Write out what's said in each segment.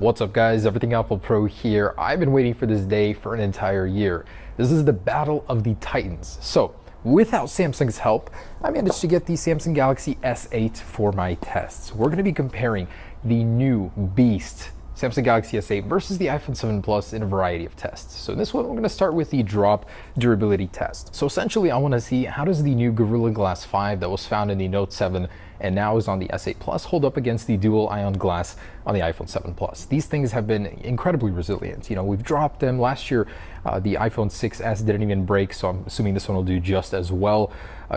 What's up guys, Everything Apple Pro here. I've been waiting for this day for an entire year. This is the battle of the Titans. So without Samsung's help, I managed to get the Samsung Galaxy S8 for my tests. We're going to be comparing the new beast Samsung Galaxy S8 versus the iPhone 7 Plus in a variety of tests. So in this one, we're going to start with the drop durability test. So essentially, I want to see how does the new Gorilla Glass 5 that was found in the Note 7 and now is on the S8 Plus hold up against the dual ion glass on the iPhone 7 Plus. These things have been incredibly resilient. You know, we've dropped them. Last year, the iPhone 6s didn't even break, so I'm assuming this one will do just as well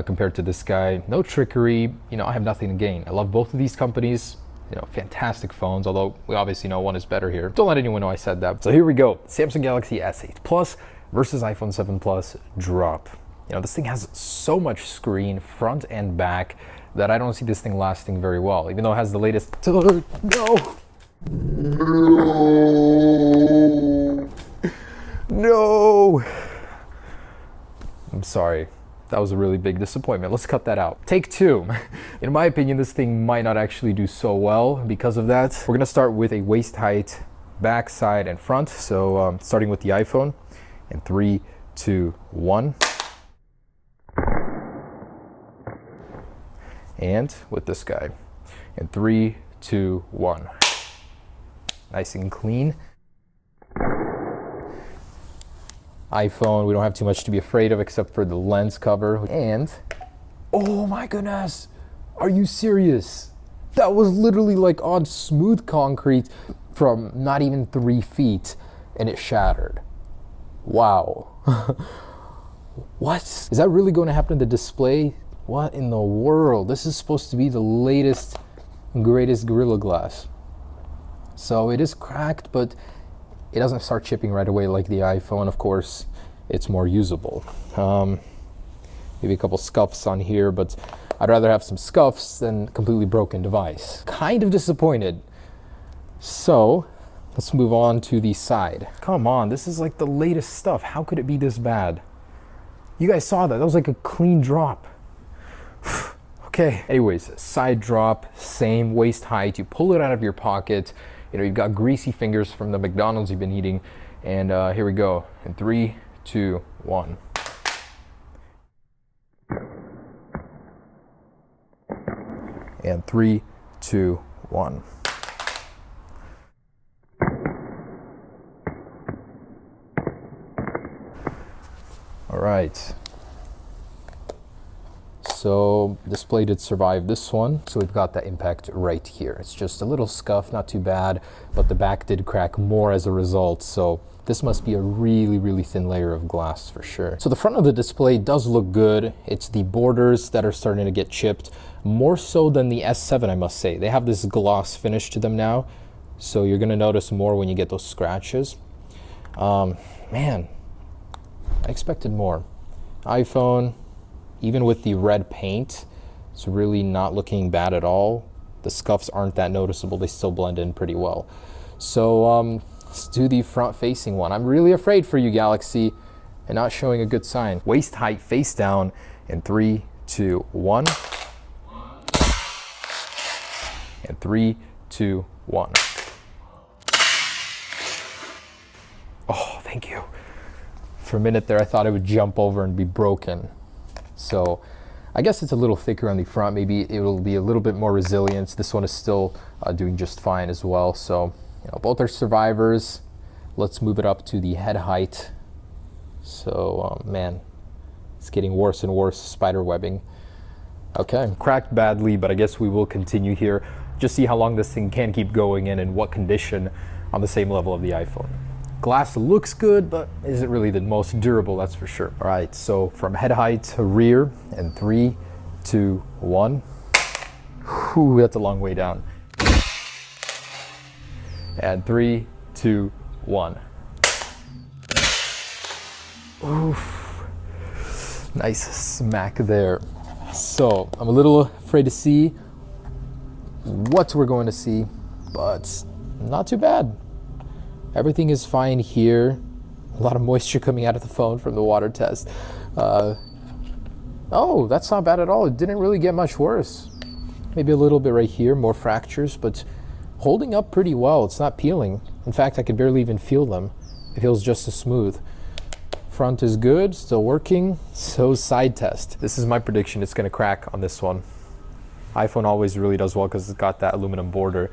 compared to this guy. No trickery. You know, I have nothing to gain. I love both of these companies. You know, fantastic phones, although we obviously know one is better here. Don't let anyone know I said that. So here we go. Samsung Galaxy S8 Plus versus iPhone 7 Plus drop. You know, this thing has so much screen, front and back, that I don't see this thing lasting very well, even though it has the latest. No! No! I'm sorry. That was a really big disappointment. Let's cut that out. Take two. In my opinion, this thing might not actually do so well because of that. We're gonna start with a waist height, back, side, and front. So starting with the iPhone in 3, 2, 1. And with this guy in 3, 2, 1. Nice and clean. iPhone, we don't have too much to be afraid of except for the lens cover. And, oh my goodness, are you serious? That was literally like on smooth concrete from not even 3 feet and it shattered. Wow. What? Is that really going to happen to the display? What in the world? This is supposed to be the latest, greatest Gorilla Glass. So it is cracked, but it doesn't start chipping right away like the iPhone. Of course, it's more usable. Maybe a couple scuffs on here, but I'd rather have some scuffs than completely broken device. Kind of disappointed. So let's move on to the side. Come on, this is like the latest stuff. How could it be this bad? You guys saw that. That was like a clean drop. Okay. Anyways, side drop, same waist height. You pull it out of your pocket. You know, you've got greasy fingers from the McDonald's you've been eating. And here we go. In 3, 2, 1. And 3, 2, 1. All right. So display did survive this one. So we've got that impact right here. It's just a little scuff, not too bad, but the back did crack more as a result. So this must be a really, really thin layer of glass for sure. So the front of the display does look good. It's the borders that are starting to get chipped, more so than the S7, I must say. They have this gloss finish to them now. So you're gonna notice more when you get those scratches. Man, I expected more. iPhone, even with the red paint, it's really not looking bad at all. The scuffs aren't that noticeable. They still blend in pretty well. So let's do the front-facing one. I'm really afraid for you, Galaxy, and not showing a good sign. Waist height face down in 3, 2, 1. And 3, 2, 1. Oh, thank you. For a minute there, I thought it would jump over and be broken. So I guess it's a little thicker on the front. Maybe it will be a little bit more resilient. This one is still doing just fine as well. So, you know, both are survivors. Let's move it up to the head height. So, man, it's getting worse and worse, spider webbing. Okay, cracked badly, but I guess we will continue here. Just see how long this thing can keep going in what condition on the same level of the iPhone. Glass looks good, but isn't really the most durable, that's for sure. All right, so from head height to rear, and 3, 2, 1. Whew, that's a long way down. And 3, 2, 1. Oof. Nice smack there. So I'm a little afraid to see what we're going to see, but not too bad. Everything is fine here. A lot of moisture coming out of the phone from the water test. Oh, that's not bad at all. It didn't really get much worse. Maybe a little bit right here, more fractures, but holding up pretty well. It's not peeling. In fact, I could barely even feel them. It feels just as smooth. Front is good, still working. So side test. This is my prediction. It's gonna crack on this one. iPhone always really does well because it's got that aluminum border.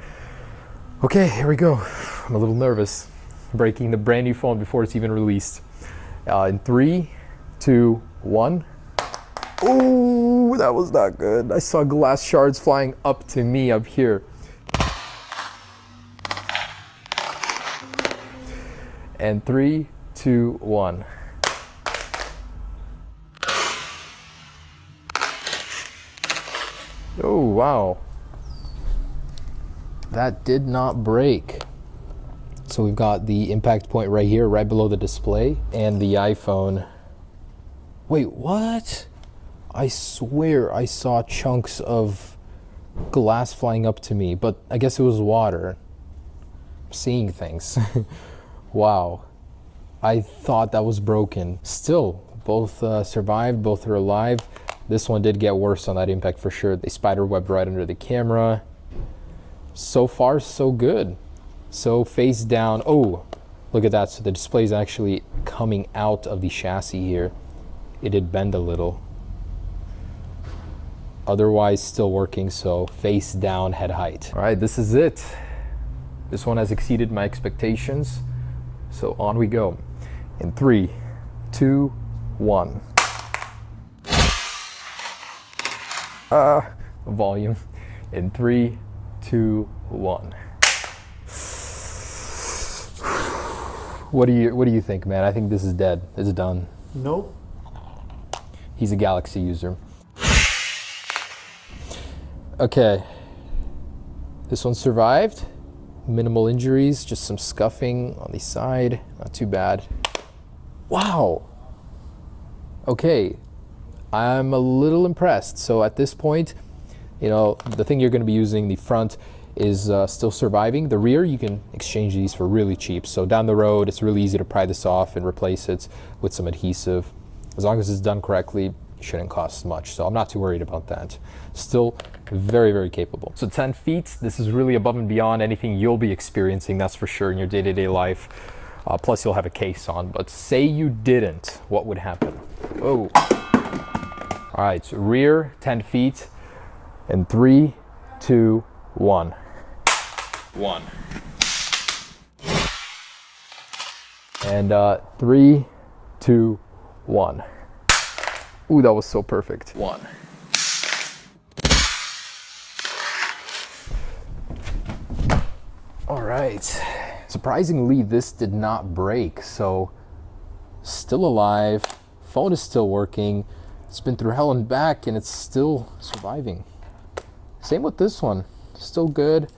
Okay, here we go. I'm a little nervous. Breaking the brand new phone before it's even released. In 3, 2, 1. Oh, that was not good. I saw glass shards flying up to me up here. And 3, 2, 1. Oh, wow. That did not break. So we've got the impact point right here, right below the display, and the iPhone. Wait, what? I swear I saw chunks of glass flying up to me, but I guess it was water. I'm seeing things. Wow. I thought that was broken. Still, both survived, both are alive. This one did get worse on that impact for sure. They spiderwebbed right under the camera. So far, so good. So face down. Oh, look at that. So the display is actually coming out of the chassis here. It did bend a little. Otherwise still working, so face down, head height. All right, this is it. This one has exceeded my expectations. So on we go. In 3, 2, 1. Volume. In 3, 2, 1. What do you think, man? I think this is dead. It's done. Nope. He's a Galaxy user. Okay. This one survived. Minimal injuries, just some scuffing on the side. Not too bad. Wow. Okay. I'm a little impressed. So at this point, you know, the thing you're going to be using, the front, is still surviving. The rear, you can exchange these for really cheap. So down the road, it's really easy to pry this off and replace it with some adhesive. As long as it's done correctly, it shouldn't cost much. So I'm not too worried about that. Still very, very capable. So 10 feet, this is really above and beyond anything you'll be experiencing, that's for sure, in your day-to-day life. Plus you'll have a case on, but say you didn't, what would happen? Oh. All right, so rear, 10 feet, and 3, 2, 1. 1. And 3, 2, 1. Ooh, that was so perfect. 1. All right. Surprisingly, this did not break, so still alive. Phone is still working. It's been through hell and back, and it's still surviving. Same with this one. Still good.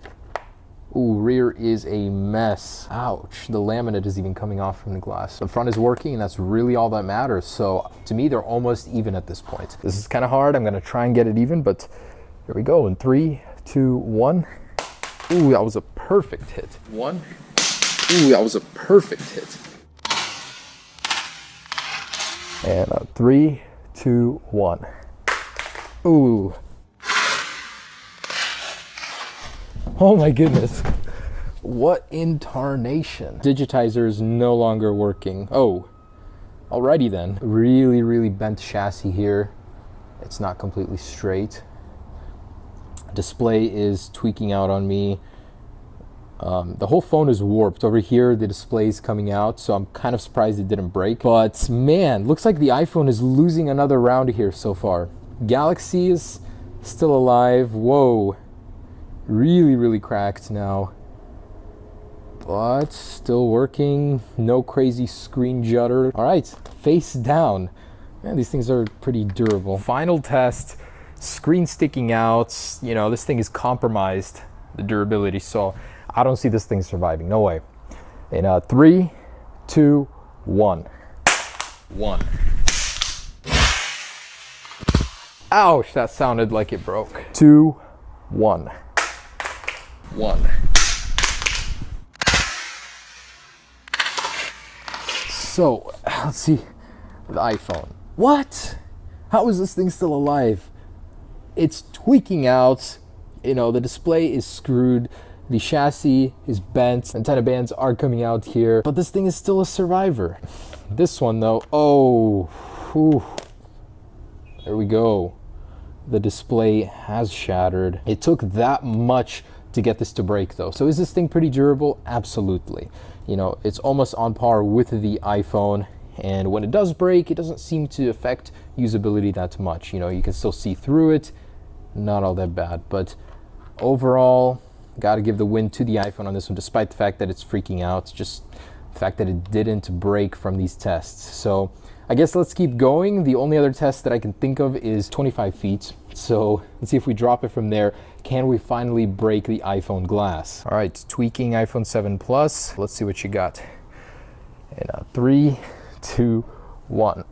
Ooh, rear is a mess. Ouch. The laminate is even coming off from the glass. The front is working, and that's really all that matters. So to me, they're almost even at this point. This is kind of hard. I'm going to try and get it even, but here we go. In 3, 2, 1. Ooh, that was a perfect hit. 1. Ooh, that was a perfect hit. And 3, 2, 1. Ooh. Oh my goodness. What in tarnation? Digitizer is no longer working. Oh, alrighty then. Really, really bent chassis here. It's not completely straight. Display is tweaking out on me. The whole phone is warped. Over here, the display is coming out, so I'm kind of surprised it didn't break. But man, looks like the iPhone is losing another round here so far. Galaxy is still alive. Whoa. Really, really cracked now. But still working. No crazy screen judder. All right, face down. Man, these things are pretty durable. Final test. Screen sticking out. You know, this thing is compromised, the durability, so I don't see this thing surviving. No way. In 3, 2, 1. 1. Ouch, that sounded like it broke. 2, 1. 1. So, let's see the iPhone. What? How is this thing still alive? It's tweaking out. You know, the display is screwed. The chassis is bent, antenna bands are coming out here, but this thing is still a survivor. This one though, oh, whew. There we go. The display has shattered. It took that much to get this to break though. So is this thing pretty durable? Absolutely. You know, it's almost on par with the iPhone, and when it does break, it doesn't seem to affect usability that much. You know, you can still see through it, not all that bad, but overall, got to give the win to the iPhone on this one, despite the fact that it's freaking out. Just the fact that it didn't break from these tests. So I guess let's keep going. The only other test that I can think of is 25 feet. So let's see if we drop it from there. Can we finally break the iPhone glass? All right, tweaking iPhone 7 Plus. Let's see what you got. And 3, 2, 1.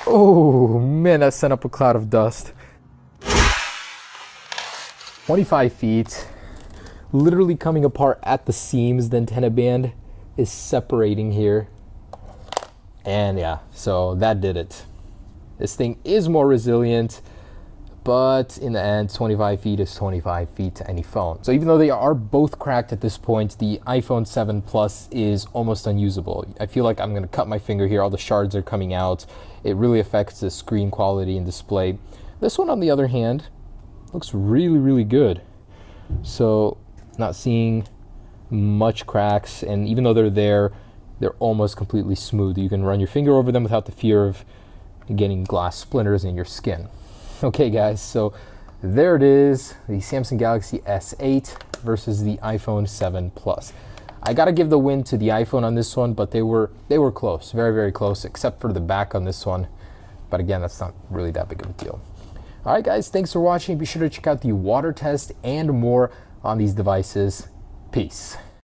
Oh man, that sent up a cloud of dust. 25 feet. Literally coming apart at the seams. The antenna band is separating here. And yeah, so that did it. This thing is more resilient, but in the end, 25 feet is 25 feet to any phone. So even though they are both cracked at this point, the iPhone 7 Plus is almost unusable. I feel like I'm gonna cut my finger here. All the shards are coming out. It really affects the screen quality and display. This one, on the other hand, looks really, really good. So not seeing much cracks, and even though they're almost completely smooth. You can run your finger over them without the fear of getting glass splinters in your skin. Okay guys, so there it is, the Samsung Galaxy S8 versus the iPhone 7 Plus. I gotta give the win to the iPhone on this one, but they were close, very, very close, except for the back on this one. But again, that's not really that big of a deal. All right guys, thanks for watching. Be sure to check out the water test and more on these devices. Peace.